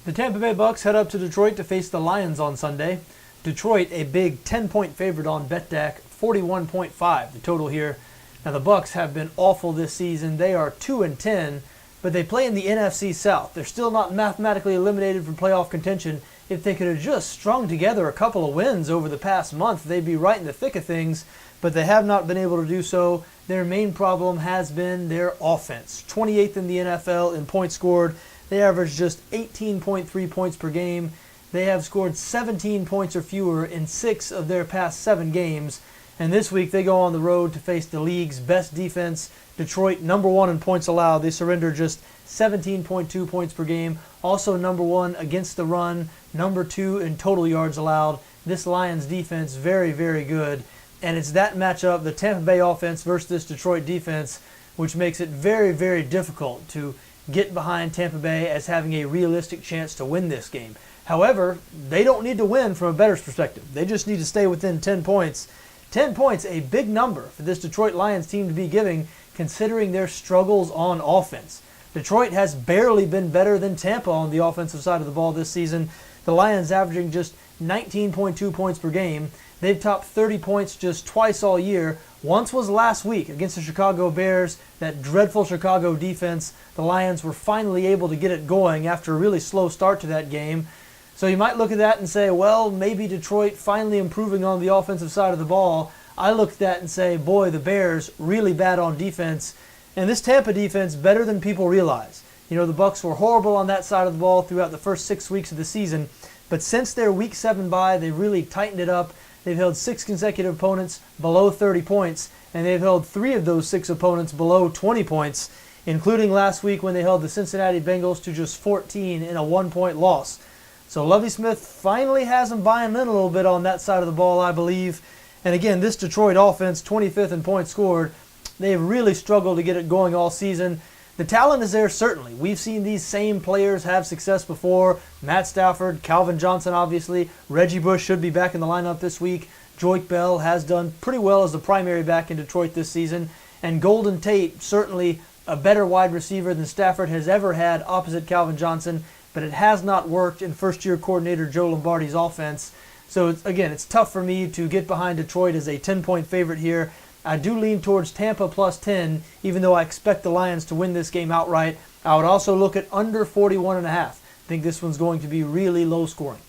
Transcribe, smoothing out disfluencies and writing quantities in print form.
The Tampa Bay Bucks head up to Detroit to face the Lions on Sunday. Detroit, a big 10-point favorite on BETDAQ, 41.5 the total here. Now the Bucks have been awful this season. They are 2-10, but they play in the NFC South. They're still not mathematically eliminated from playoff contention. If they could have just strung together a couple of wins over the past month, they'd be right in the thick of things, but they have not been able to do so. Their main problem has been their offense. 28th in the NFL in points scored. They average just 18.3 points per game. They have scored 17 points or fewer in 6 of their past 7 games. And this week they go on the road to face the league's best defense, Detroit, number 1 in points allowed. They surrender just 17.2 points per game. Also number 1 against the run, number 2 in total yards allowed. This Lions defense, very, very good. And it's that matchup, the Tampa Bay offense versus this Detroit defense, which makes it very, very difficult to get behind Tampa Bay as having a realistic chance to win this game. However, they don't need to win from a bettor's perspective. They just need to stay within 10 points. 10 points, a big number for this Detroit Lions team to be giving, considering their struggles on offense. Detroit has barely been better than Tampa on the offensive side of the ball this season. The Lions averaging just 19.2 points per game. They've topped 30 points just twice all year. Once was last week against the Chicago Bears, that dreadful Chicago defense. The Lions were finally able to get it going after a really slow start to that game. So you might look at that and say, well, maybe Detroit finally improving on the offensive side of the ball. I look at that and say, boy, the Bears really bad on defense. And this Tampa defense better than people realize. You know, the Bucs were horrible on that side of the ball throughout the first 6 weeks of the season. But since their Week 7 bye, they really tightened it up. They've held 6 consecutive opponents below 30 points, and they've held 3 of those 6 opponents below 20 points, including last week when they held the Cincinnati Bengals to just 14 in a 1-point loss. So Lovie Smith finally has them buying in a little bit on that side of the ball, I believe. And again, this Detroit offense, 25th in points scored, they've really struggled to get it going all season. The talent is there, certainly. We've seen these same players have success before. Matt Stafford, Calvin Johnson, obviously. Reggie Bush should be back in the lineup this week. Joique Bell has done pretty well as the primary back in Detroit this season. And Golden Tate, certainly a better wide receiver than Stafford has ever had opposite Calvin Johnson, but it has not worked in first-year coordinator Joe Lombardi's offense. So, again, it's tough for me to get behind Detroit as a 10-point favorite here. I do lean towards Tampa plus 10, even though I expect the Lions to win this game outright. I would also look at under 41.5. I think this one's going to be really low scoring.